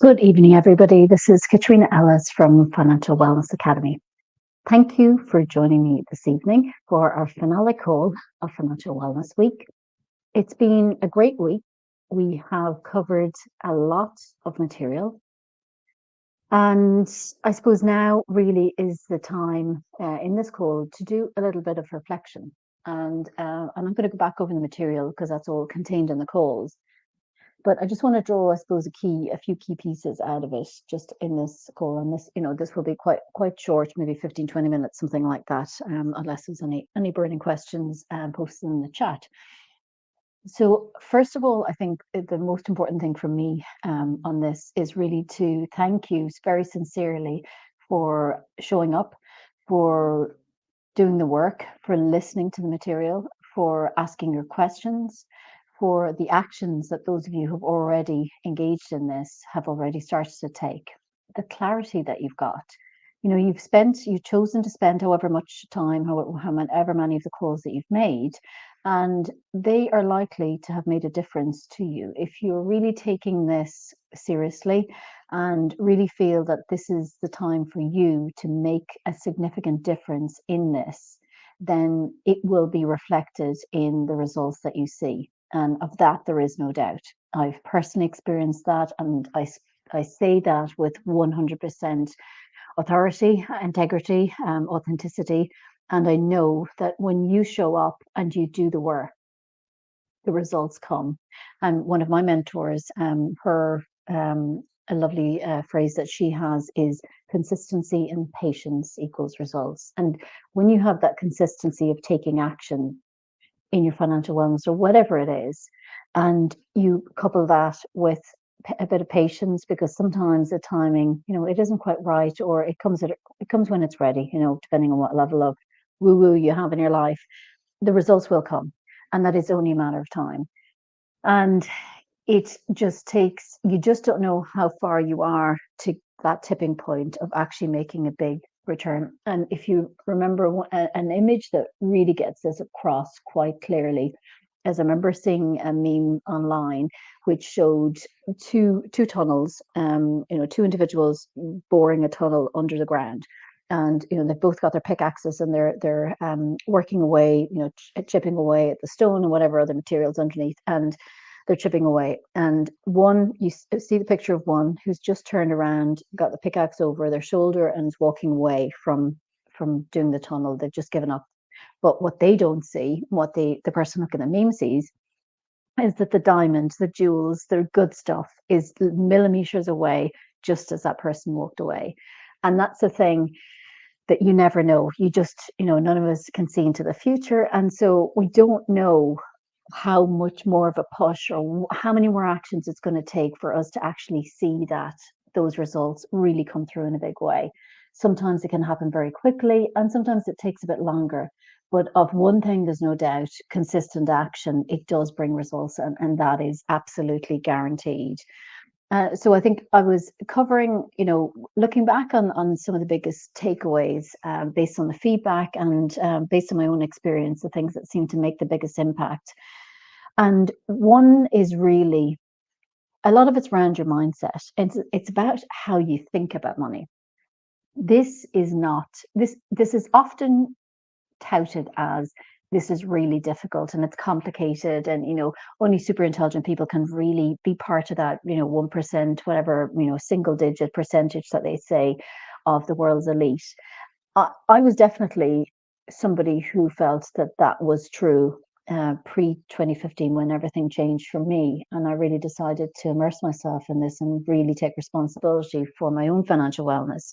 Good evening, everybody. This is Katrina Ellis from Financial Wellness Academy. Thank you for joining me this evening for our finale call of Financial Wellness Week. It's been a great week. We have covered a lot of material, and I suppose now really is the time in this call to do a little bit of reflection. And I'm going to go back over the material because that's all contained in the calls. But I just want to draw, I suppose, a few key pieces out of it just in this call. And this will be quite short, maybe 15, 20 minutes, something like that, unless there's any burning questions posted in the chat. So first of all, I think the most important thing for me on this is really to thank you very sincerely for showing up, for doing the work, for listening to the material, for asking your questions, for the actions that those of you who've already engaged in this have already started to take, the clarity that you've got. You know, you've chosen to spend however much time, however many of the calls that you've made, and they are likely to have made a difference to you. If you're really taking this seriously and really feel that this is the time for you to make a significant difference in this, then it will be reflected in the results that you see. And of that, there is no doubt. I've personally experienced that, and I say that with 100% authority, integrity, authenticity. And I know that when you show up and you do the work, the results come. And one of my mentors, a lovely phrase that she has is consistency and patience equals results. And when you have that consistency of taking action in your financial wellness or whatever it is, and you couple that with a bit of patience, because sometimes the timing, it isn't quite right, or it comes when it's ready, depending on what level of woo woo you have in your life, the results will come, and that is only a matter of time. And it just takes, you just don't know how far you are to that tipping point of actually making a big return. And if you remember an image that really gets this across quite clearly, as I remember seeing a meme online which showed two tunnels, two individuals boring a tunnel under the ground. And they've both got their pickaxes, and they're working away, chipping away at the stone and whatever other materials underneath, and they're chipping away. And one, you see the picture of one who's just turned around, got the pickaxe over their shoulder, and is walking away from doing the tunnel. They've just given up. But what they don't see, what the person looking at the meme sees, is that the diamonds, the jewels, the good stuff is millimeters away, just as that person walked away. And that's the thing that you never know. You just, none of us can see into the future. And so we don't know how much more of a push or how many more actions it's going to take for us to actually see that those results really come through in a big way. Sometimes it can happen very quickly, and sometimes it takes a bit longer. But of one thing, there's no doubt, consistent action, it does bring results, and that is absolutely guaranteed. So I think I was covering, looking back on some of the biggest takeaways based on the feedback and based on my own experience, the things that seem to make the biggest impact. And one is really, a lot of it's around your mindset. It's about how you think about money. This is not, this is often touted as, this is really difficult and it's complicated, and only super intelligent people can really be part of that 1%, whatever, single digit percentage that they say of the world's elite. I was definitely somebody who felt that that was true pre 2015, when everything changed for me, and I really decided to immerse myself in this and really take responsibility for my own financial wellness.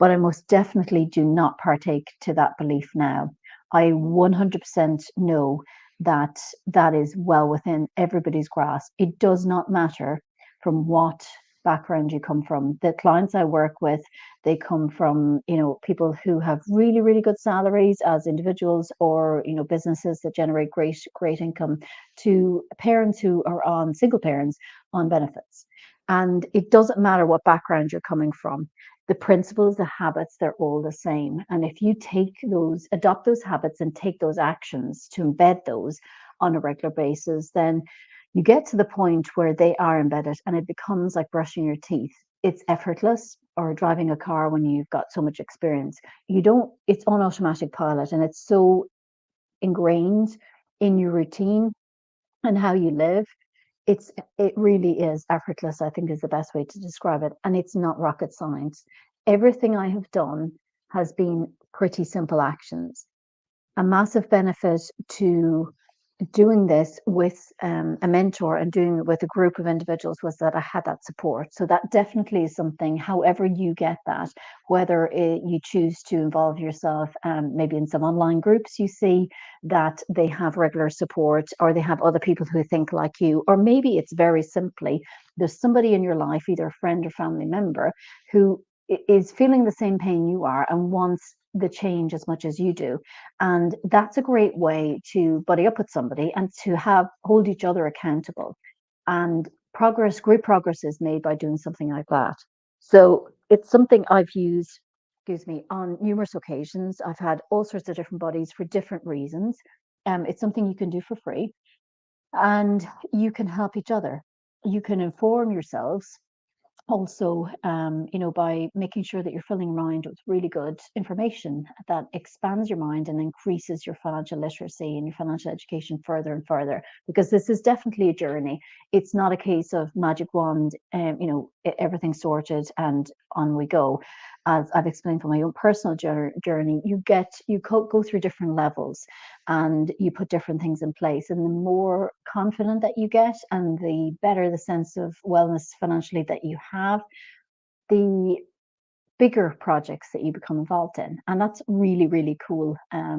But I most definitely do not partake to that belief now. I 100% know that that is well within everybody's grasp. It does not matter from what background you come from. The clients I work with, they come from, people who have really, really good salaries as individuals, or, businesses that generate great income, to parents who are on, single parents on benefits. And it doesn't matter what background you're coming from. The principles, the habits, they're all the same. And if you adopt those habits and take those actions to embed those on a regular basis, then You get to the point where they are embedded and it becomes like brushing your teeth. It's effortless, or driving a car when you've got so much experience. You don't, it's on automatic pilot and it's so ingrained in your routine and how you live. It really is effortless, I think is the best way to describe it. And it's not rocket science. Everything I have done has been pretty simple actions. A massive benefit to doing this with a mentor and doing it with a group of individuals was that I had that support. So that definitely is something, however you get that, whether you choose to involve yourself, maybe in some online groups you see that they have regular support, or they have other people who think like you, or maybe it's very simply there's somebody in your life, either a friend or family member, who is feeling the same pain you are and wants the change as much as you do. And that's a great way to buddy up with somebody and to have hold each other accountable. And great progress is made by doing something like that. So it's something I've used, excuse me, on numerous occasions. I've had all sorts of different buddies for different reasons. It's something you can do for free, and you can help each other. You can inform yourselves also, by making sure that you're filling your mind with really good information that expands your mind and increases your financial literacy and your financial education further and further. Because this is definitely a journey. It's not a case of magic wand, everything sorted and on we go. As I've explained from my own personal journey, you go through different levels and you put different things in place. And the more confident that you get and the better the sense of wellness financially that you have, the bigger projects that you become involved in. And that's really, really cool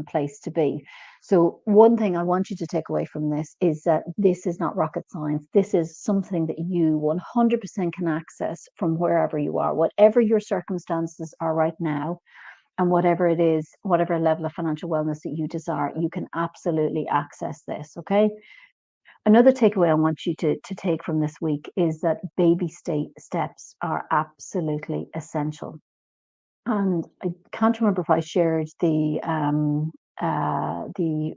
place to be. So one thing I want you to take away from this is that this is not rocket science. This is something that you 100% can access from wherever you are, whatever your circumstances are right now. And whatever it is, whatever level of financial wellness that you desire, you can absolutely access this. Okay. Another takeaway I want you to take from this week is that baby steps are absolutely essential. And I can't remember if I shared the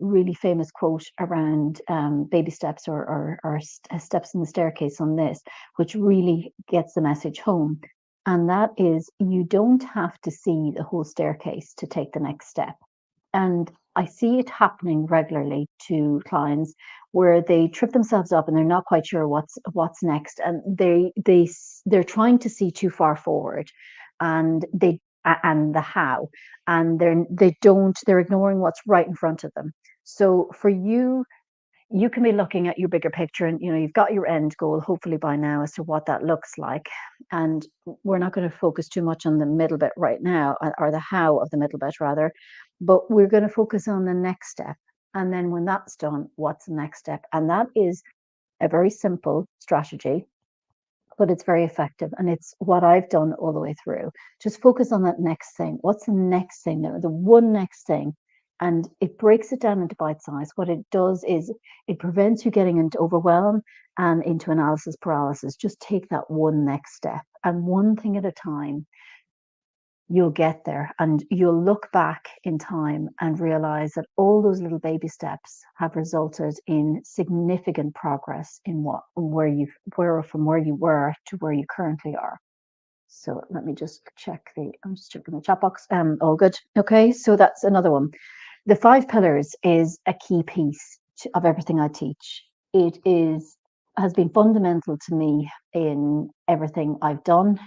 really famous quote around baby steps, or steps in the staircase on this, which really gets the message home. And that is, you don't have to see the whole staircase to take the next step. And I see it happening regularly to clients where they trip themselves up and they're not quite sure what's next, and they're trying to see too far forward, and the how, and they're ignoring what's right in front of them. So for you, you can be looking at your bigger picture, and you've got your end goal hopefully by now as to what that looks like. And we're not going to focus too much on the middle bit right now, or the how of the middle bit rather, but we're going to focus on the next step. And then when that's done, what's the next step? And that is a very simple strategy, but it's very effective. And it's what I've done all the way through. Just focus on that next thing. What's the next thing? The one next thing. And it breaks it down into bite size. What it does is it prevents you getting into overwhelm and into analysis paralysis. Just take that one next step, and one thing at a time. You'll get there, and you'll look back in time and realize that all those little baby steps have resulted in significant progress in from where you were to where you currently are. So let me just I'm just checking the chat box. All good. Okay, so that's another one. The 5 pillars is a key piece of everything I teach. It has been fundamental to me in everything I've done.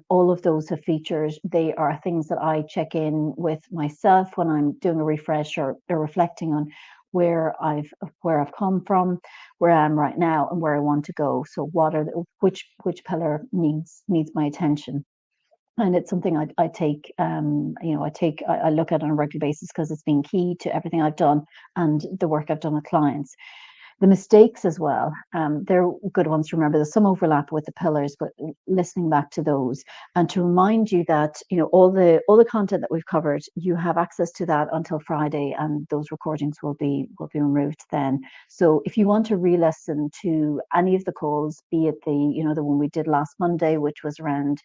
All of those have features. They are things that I check in with myself when I'm doing a refresh, or reflecting on where I've come from, where I am right now, and where I want to go. So which pillar needs my attention. And it's something I take, I look at on a regular basis, because it's been key to everything I've done and the work I've done with clients. The mistakes as well, they're good ones to remember. There's some overlap with the pillars, but listening back to those, and to remind you that all the content that we've covered, you have access to that until Friday, and those recordings will be removed then. So if you want to re-listen to any of the calls, be it the one we did last Monday, which was around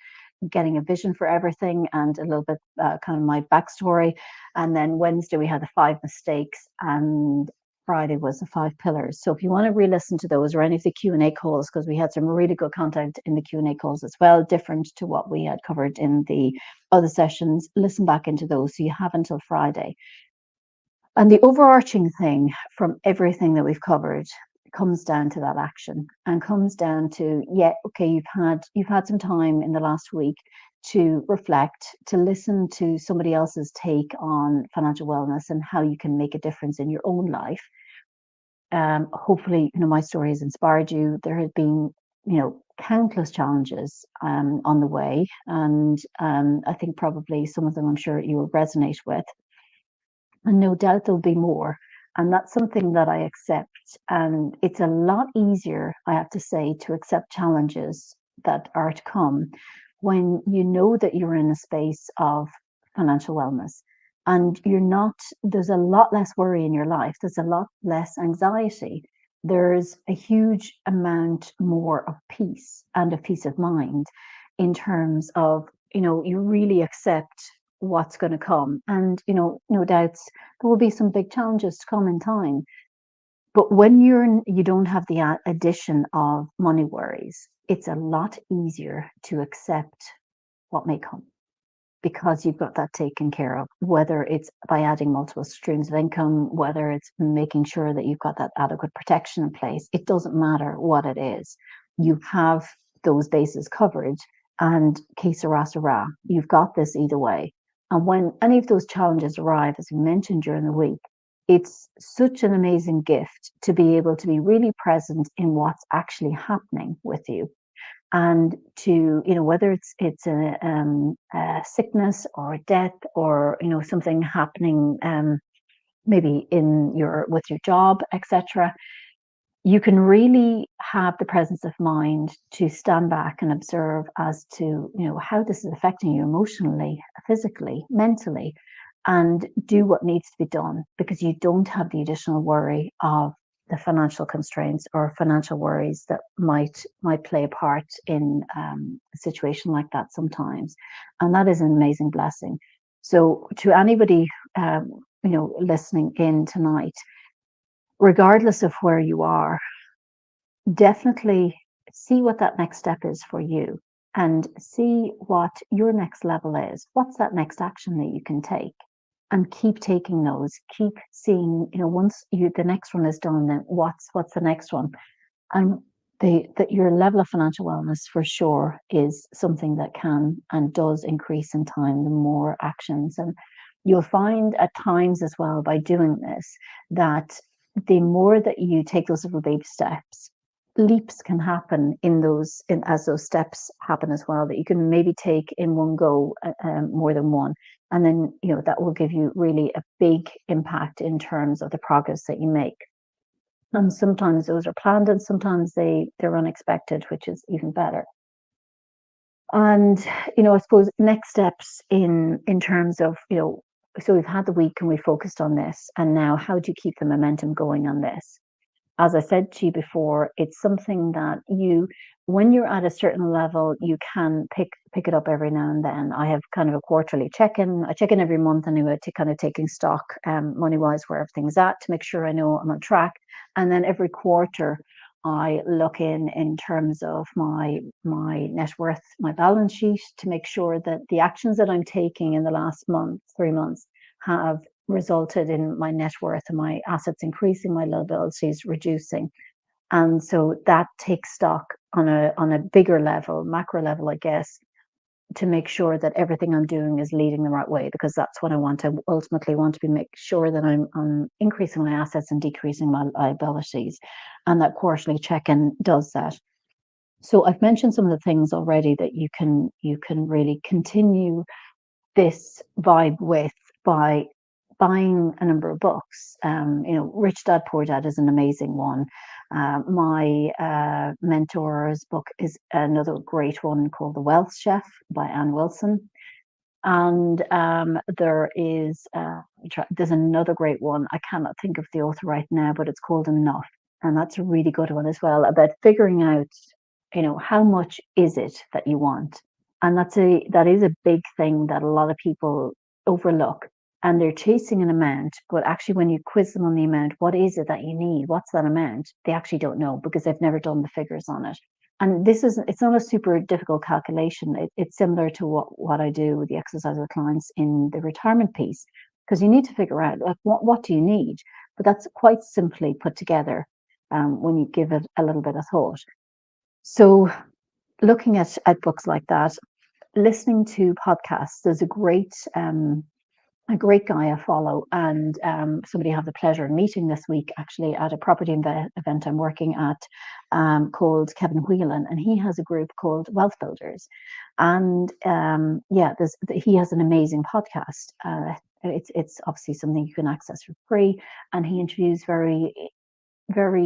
getting a vision for everything and a little bit kind of my backstory, and then Wednesday we had the 5 mistakes, and Friday was the 5 pillars. So if you want to re-listen to those or any of the Q&A calls, because we had some really good content in the Q&A calls as well, different to what we had covered in the other sessions, listen back into those. So you have until Friday. And the overarching thing from everything that we've covered comes down to that action and comes down to, okay, you've had some time in the last week to reflect, to listen to somebody else's take on financial wellness and how you can make a difference in your own life. Hopefully, my story has inspired you. There have been, countless challenges on the way, and I think probably some of them I'm sure you will resonate with. And no doubt there'll be more. And that's something that I accept. And it's a lot easier, I have to say, to accept challenges that are to come when you know that you're in a space of financial wellness and there's a lot less worry in your life. There's a lot less anxiety. There's a huge amount more of peace and of peace of mind in terms of, you really accept what's going to come. And, no doubts there will be some big challenges to come in time. But when you don't have the addition of money worries, it's a lot easier to accept what may come because you've got that taken care of, whether it's by adding multiple streams of income, whether it's making sure that you've got that adequate protection in place. It doesn't matter what it is. You have those bases covered, and que sera, sera. You've got this either way. And when any of those challenges arrive, as we mentioned during the week, it's such an amazing gift to be able to be really present in what's actually happening with you. And to, whether it's a sickness or a death or, something happening maybe with your job, etc., you can really have the presence of mind to stand back and observe as to, how this is affecting you emotionally, physically, mentally, and do what needs to be done, because you don't have the additional worry of the financial constraints or financial worries that might play a part in a situation like that sometimes. And that is an amazing blessing. So to anybody, listening in tonight, regardless of where you are, definitely see what that next step is for you and see what your next level is. What's that next action that you can take? And keep taking those. Keep seeing, once the next one is done, then what's the next one? And that your level of financial wellness for sure is something that can and does increase in time the more actions. And you'll find at times as well by doing this that the more that you take those little baby steps, leaps can happen as those steps happen as well, that you can maybe take in one go, more than one. And then, that will give you really a big impact in terms of the progress that you make. And sometimes those are planned and sometimes they're unexpected, which is even better. And, I suppose next steps in terms of, so we've had the week and we focused on this, and now how do you keep the momentum going on this? As I said to you before, it's something that when you're at a certain level, you can pick it up every now and then. I have kind of a quarterly check-in. I check in every month anyway to kind of taking stock, money-wise, where everything's at, to make sure I know I'm on track. And then every quarter, I look in terms of my net worth, my balance sheet, to make sure that the actions that I'm taking in the last 3 months have resulted in my net worth and my assets increasing, my liabilities reducing. And so that takes stock on a bigger level, macro level, I guess, to make sure that everything I'm doing is leading the right way, because that's what I want. I ultimately want to make sure that I'm increasing my assets and decreasing my liabilities. And that quarterly check-in does that. So I've mentioned some of the things already that you can really continue this vibe with by buying a number of books. Rich Dad Poor Dad is an amazing one. My mentor's book is another great one called The Wealth Chef by Ann Wilson. And there's another great one. I cannot think of the author right now, but it's called Enough. And that's a really good one as well, about figuring out, how much is it that you want? And that is a big thing that a lot of people overlook. and they're chasing an amount, but actually when you quiz them on the amount, what is it that you need? What's that amount? They actually don't know because they've never done the figures on it. And it's not a super difficult calculation. It's similar to what I do with the exercise with clients in the retirement piece, because you need to figure out like what do you need? But that's quite simply put together when you give it a little bit of thought. So looking at books like that, listening to podcasts, there's a great guy I follow, and somebody I have the pleasure of meeting this week actually at a property event I'm working at, called Kevin Whelan, and he has a group called Wealth Builders, and yeah, he has an amazing podcast. It's obviously something you can access for free, and he interviews very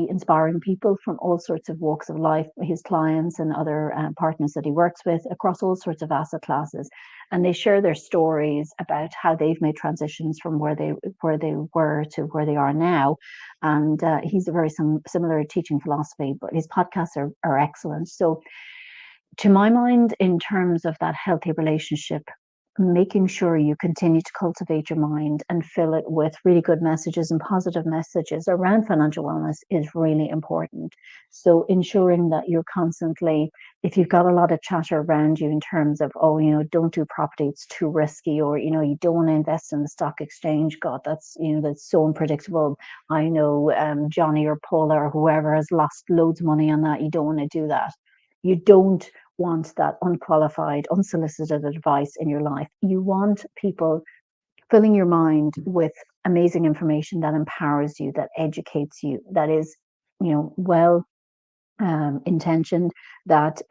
inspiring people from all sorts of walks of life, his clients and other partners that he works with across all sorts of asset classes. And they share their stories about how they've made transitions from where they were to where they are now. And he's a very similar teaching philosophy, but his podcasts are excellent. So to my mind, in terms of that healthy relationship, making sure you continue to cultivate your mind and fill it with really good messages and positive messages around financial wellness is really important. So ensuring that you're constantly, if you've got a lot of chatter around you in terms of, oh, don't do property, it's too risky, or, you don't want to invest in the stock exchange. God, that's so unpredictable. I know Johnny or Paula or whoever has lost loads of money on that. You don't want to do that. You don't want that unqualified, unsolicited advice in your life. You want people filling your mind with amazing information that empowers you, that educates you, that is, well intentioned, that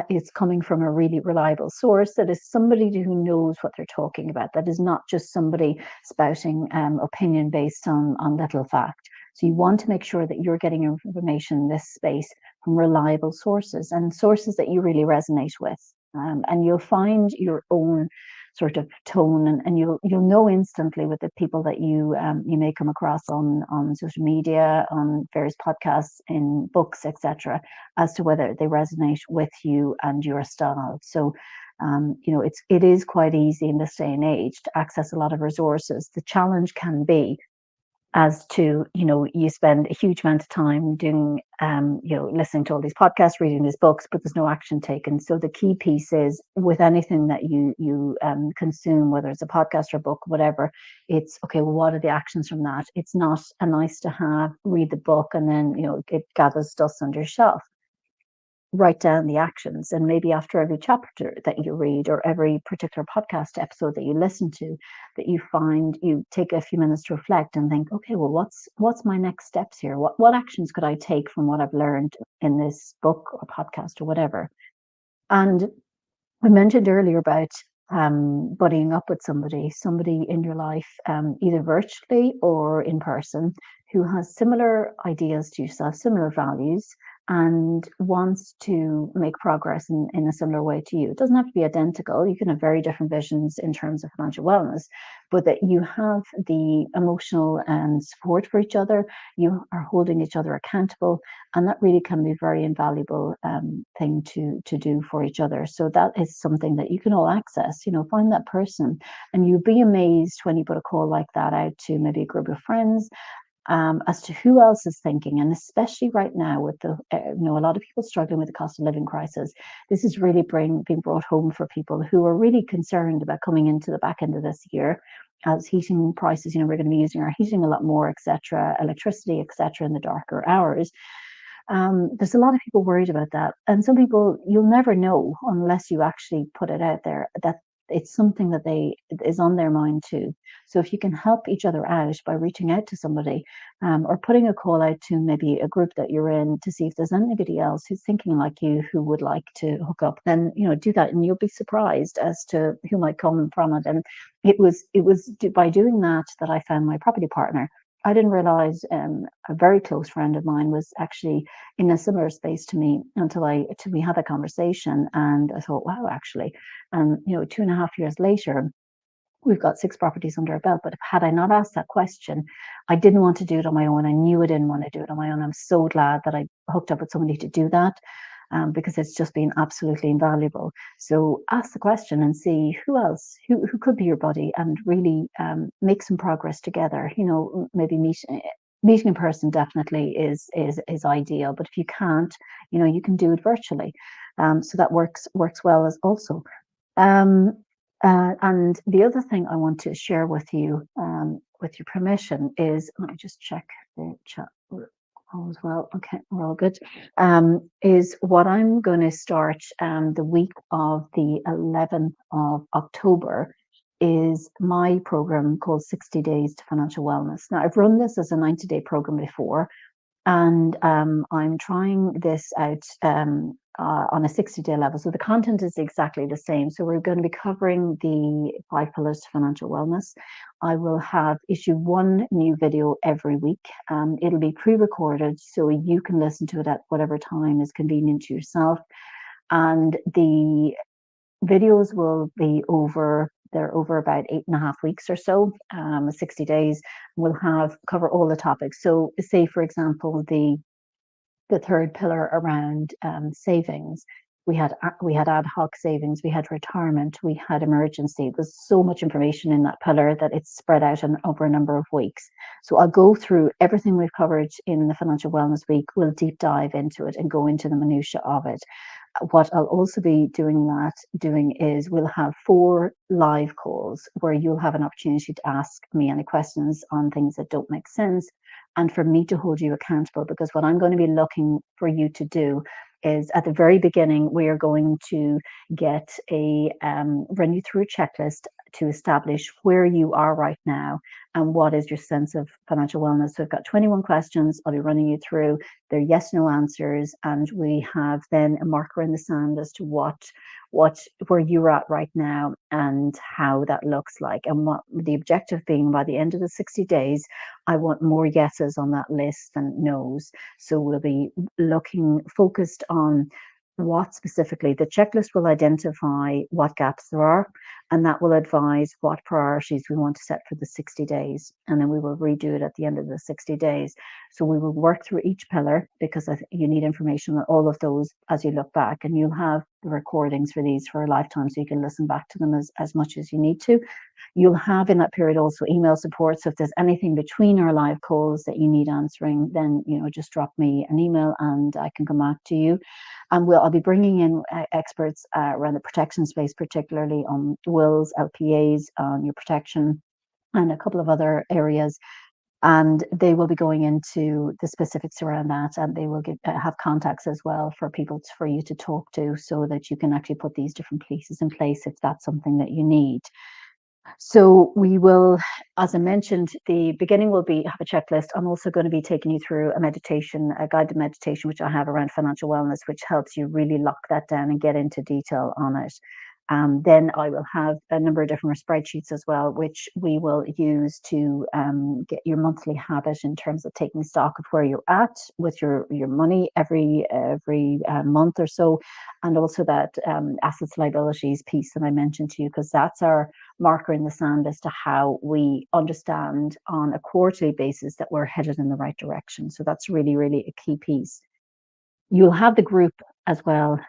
is coming from a really reliable source, that is somebody who knows what they're talking about, that is not just somebody spouting opinion based on little fact. So you want to make sure that you're getting your information in this space from reliable sources and sources that you really resonate with. And you'll find your own sort of tone, and you'll know instantly with the people that you may come across on social media, on various podcasts, in books, etc., as to whether they resonate with you and your style. So it is quite easy in this day and age to access a lot of resources. The challenge can be as to, you spend a huge amount of time doing, listening to all these podcasts, reading these books, but there's no action taken. So the key piece is with anything that you consume, whether it's a podcast or a book, whatever, it's okay, well, what are the actions from that? It's not a nice to have, read the book and then, it gathers dust under your shelf. Write down the actions, and maybe after every chapter that you read or every particular podcast episode that you listen to, that you take a few minutes to reflect and think, okay, well, what's my next steps here? What actions could I take from what I've learned in this book or podcast or whatever? And I mentioned earlier about buddying up with somebody in your life, either virtually or in person, who has similar ideas to yourself, similar values, and wants to make progress in a similar way to you. It doesn't have to be identical. You can have very different visions in terms of financial wellness, but that you have the emotional support for each other, you are holding each other accountable, and that really can be a very invaluable thing to do for each other. So that is something that you can all access. Find that person, and you'll be amazed when you put a call like that out to maybe a group of friends, as to who else is thinking. And especially right now with a lot of people struggling with the cost of living crisis, this is really being brought home for people who are really concerned about coming into the back end of this year as heating prices, we're going to be using our heating a lot more, etc., electricity, etc., in the darker hours. There's a lot of people worried about that. And some people, you'll never know unless you actually put it out there, that it's something that is on their mind too. So if you can help each other out by reaching out to somebody, or putting a call out to maybe a group that you're in to see if there's anybody else who's thinking like you who would like to hook up, then do that, and you'll be surprised as to who might come from it. And it was by doing that I found my property partner. I didn't realize a very close friend of mine was actually in a similar space to me until we had a conversation, and I thought, wow, actually, and 2.5 years later, we've got 6 properties under our belt. But had I not asked that question, I didn't want to do it on my own. I knew I didn't want to do it on my own. I'm so glad that I hooked up with somebody to do that. because it's just been absolutely invaluable. So ask the question and see who else, who could be your buddy, and really make some progress together. Maybe meeting in person definitely is ideal, but if you can't, you can do it virtually. So that works well as also. Um, and the other thing I want to share with your permission, is, let me just check the chat. We're all as well. Okay, we're all good. Is what I'm going to start the week of the 11th of October is my program called 60 Days to Financial Wellness. Now, I've run this as a 90-day program before, and I'm trying this out on a 60-day level. So the content is exactly the same. So we're going to be covering the 5 pillars to financial wellness. I will have issue 1 new video every week. It'll be pre-recorded, so you can listen to it at whatever time is convenient to yourself. And the videos will be they're over about 8.5 weeks or so, 60 days. We'll cover all the topics. So say, for example, the 3rd pillar around savings. We had ad hoc savings, we had retirement, we had emergency. There's so much information in that pillar that it's spread out over a number of weeks. So I'll go through everything we've covered in the Financial Wellness Week. We'll deep dive into it and go into the minutiae of it. What I'll also be doing is we'll have 4 live calls where you'll have an opportunity to ask me any questions on things that don't make sense, and for me to hold you accountable. Because what I'm going to be looking for you to do is, at the very beginning, we are going to run you through a checklist to establish where you are right now and what is your sense of financial wellness. So I've got 21 questions I'll be running you through. They're yes, no answers, and we have then a marker in the sand as to where you're at right now and how that looks like. And what the objective being, by the end of the 60 days, I want more yeses on that list than nos. So we'll be focused on what specifically the checklist will identify what gaps there are, and that will advise what priorities we want to set for the 60 days. And then we will redo it at the end of the 60 days. So we will work through each pillar, because you need information on all of those as you look back, and you'll have the recordings for these for a lifetime, so you can listen back to them as much as you need to. You'll have in that period also email support. So if there's anything between our live calls that you need answering, then just drop me an email and I can come back to you. And I'll be bringing in experts around the protection space, particularly on wills, LPAs, on your protection, and a couple of other areas. And they will be going into the specifics around that, and they will have contacts as well for you to talk to, so that you can actually put these different pieces in place if that's something that you need. So we will, as I mentioned, the beginning will have a checklist. I'm also going to be taking you through a guided meditation, which I have around financial wellness, which helps you really lock that down and get into detail on it. Then I will have a number of different spreadsheets as well, which we will use to get your monthly habit in terms of taking stock of where you're at with your money every month or so, and also that assets liabilities piece that I mentioned to you, because that's our marker in the sand as to how we understand on a quarterly basis that we're headed in the right direction. So that's really, really a key piece. You'll have the group as well.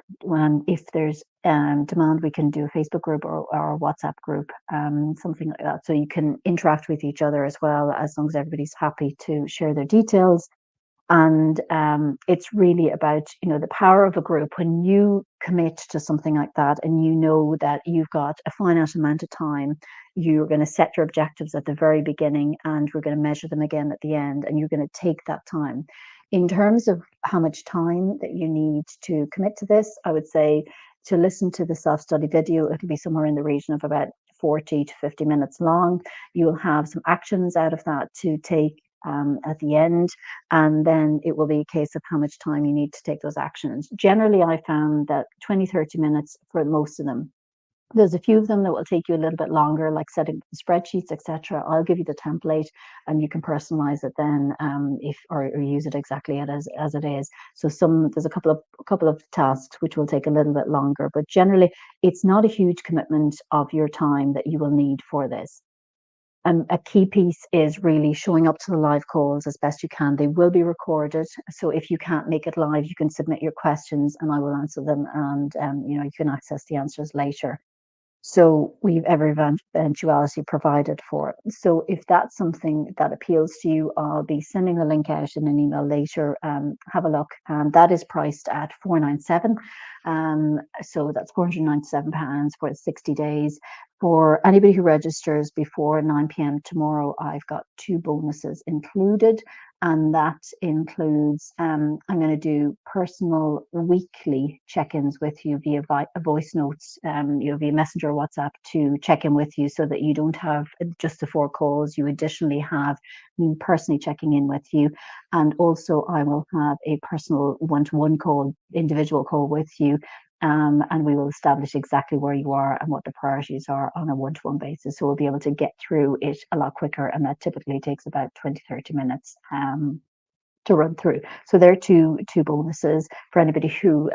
If there's demand, we can do a Facebook group or a WhatsApp group, something like that, so you can interact with each other as well, as long as everybody's happy to share their details. And it's really about the power of a group. When you commit to something like that, and you know that you've got a finite amount of time, you're going to set your objectives at the very beginning, and we're going to measure them again at the end, and you're going to take that time. In terms of how much time that you need to commit to this, I would say, to listen to the self-study video, it'll be somewhere in the region of about 40 to 50 minutes long. You'll have some actions out of that to take at the end, and then it will be a case of how much time you need to take those actions. Generally, I found that 20-30 minutes for most of them. There's a few of them that will take you a little bit longer, like setting spreadsheets, etc. I'll give you the template, and you can personalize it then, or use it exactly as it is. So there's a couple of tasks which will take a little bit longer, but generally it's not a huge commitment of your time that you will need for this. A key piece is really showing up to the live calls as best you can. They will be recorded, so if you can't make it live, you can submit your questions and I will answer them, and you can access the answers later. So we've every eventuality provided for it. So if that's something that appeals to you, I'll be sending the link out in an email later. Have a look, and that is priced at 497. So that's £497 for 60 days. For anybody who registers before 9 p.m. tomorrow, I've got 2 bonuses included, and that includes I'm going to do personal weekly check-ins with you via voice notes, via Messenger or WhatsApp, to check in with you, so that you don't have just the 4 calls. You additionally have me personally checking in with you, and also I will have a personal one-to-one call, individual call with you. And we will establish exactly where you are and what the priorities are on a one-to-one basis. So we'll be able to get through it a lot quicker, and that typically takes about 20-30 minutes to run through. So there are two bonuses for anybody who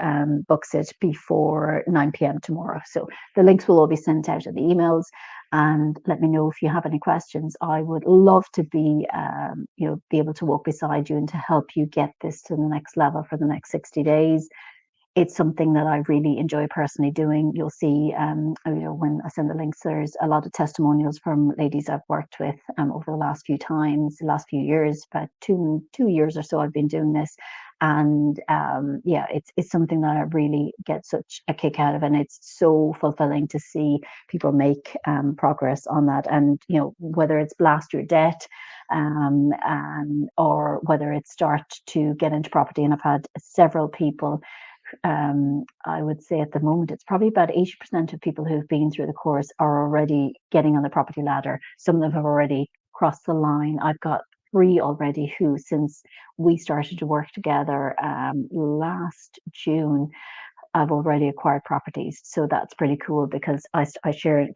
books it before 9 p.m. tomorrow. So the links will all be sent out in the emails, and let me know if you have any questions. I would love to be able to walk beside you and to help you get this to the next level for the next 60 days. It's something that I really enjoy personally doing. You'll see, when I send the links, there's a lot of testimonials from ladies I've worked with over the last last few years, about two years or so I've been doing this. And it's something that I really get such a kick out of, and it's so fulfilling to see people make progress on that. And whether it's blast your debt, or whether it's start to get into property. And I've had several people, I would say at the moment it's probably about 80% of people who've been through the course are already getting on the property ladder. Some of them have already crossed the line. I've got 3 already who, since we started to work together last June, I've already acquired properties. So that's pretty cool, because I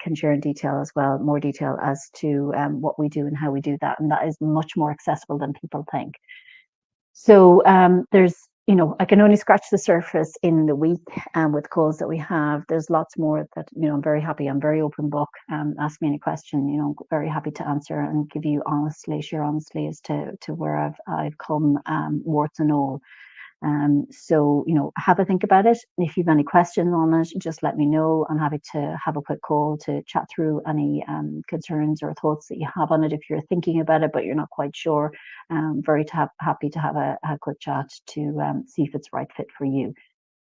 can share in detail as well, more detail as to what we do and how we do that. And that is much more accessible than people think. So there's, I can only scratch the surface in the week with calls that we have. There's lots more that, I'm very happy. I'm very open book. Ask me any question, very happy to answer and give you share honestly as to where I've come, warts and all. So, have a think about it. If you've any questions on it, just let me know. I'm happy to have a quick call to chat through any concerns or thoughts that you have on it. If you're thinking about it, but you're not quite sure, happy to have a quick chat to see if it's the right fit for you.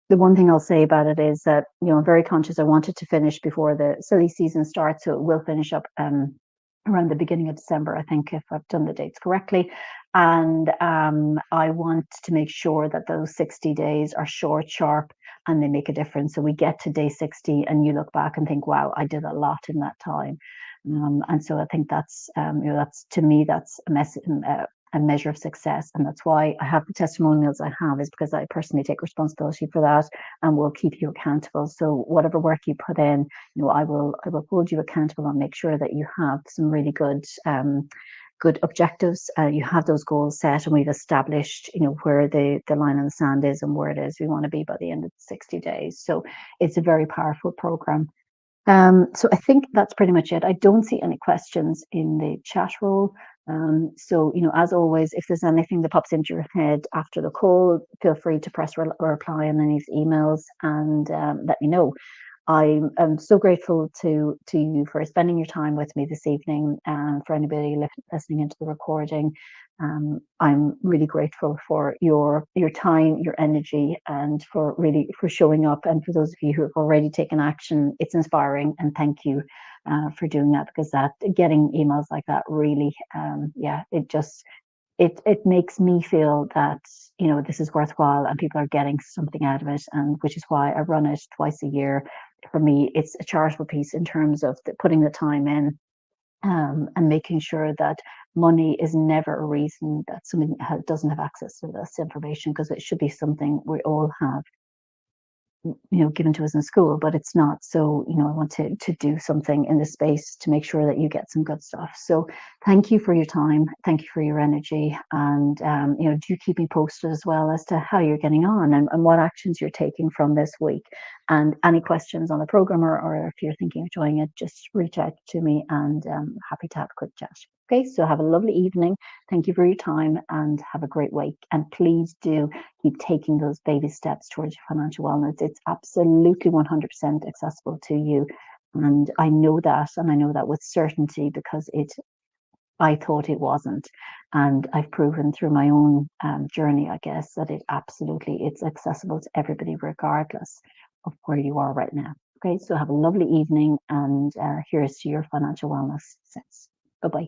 The one thing I'll say about it is that, I'm very conscious. I wanted to finish before the silly season starts, so it will finish up around the beginning of December, I think, if I've done the dates correctly. And I want to make sure that those 60 days are short, sharp, and they make a difference. So we get to day 60 and you look back and think, wow, I did a lot in that time. And so I think that's, to me, that's a measure of success. And that's why I have the testimonials I have, is because I personally take responsibility for that and will keep you accountable. So whatever work you put in, I will hold you accountable and make sure that you have some really good objectives. You have those goals set, and we've established, where the line in the sand is and where it is we want to be by the end of the 60 days. So it's a very powerful program. So I think that's pretty much it. I don't see any questions in the chat roll. So, as always, if there's anything that pops into your head after the call, feel free to press reply on any of the emails and let me know. I'm so grateful to you for spending your time with me this evening, and for anybody listening into the recording. I'm really grateful for your time, your energy, and for showing up. And for those of you who have already taken action, it's inspiring, and thank you for doing that, because getting emails like that really, it makes me feel that this is worthwhile and people are getting something out of it, and which is why I run it twice a year. For me, it's a charitable piece in terms of putting the time in, and making sure that money is never a reason that somebody doesn't have access to this information, because it should be something we all have. given to us in school, but it's not. So, I want to do something in this space to make sure that you get some good stuff. So thank you for your time. Thank you for your energy. And, do keep me posted as well as to how you're getting on and what actions you're taking from this week. And any questions on the program, or if you're thinking of joining it, just reach out to me, and happy to have a quick chat. Okay, so have a lovely evening. Thank you for your time and have a great week. And please do keep taking those baby steps towards your financial wellness. It's absolutely 100% accessible to you. And I know that, and I know that with certainty, because I thought it wasn't. And I've proven through my own journey, I guess, that it's accessible to everybody, regardless of where you are right now. Okay, so have a lovely evening, and here's to your financial wellness. Bye bye.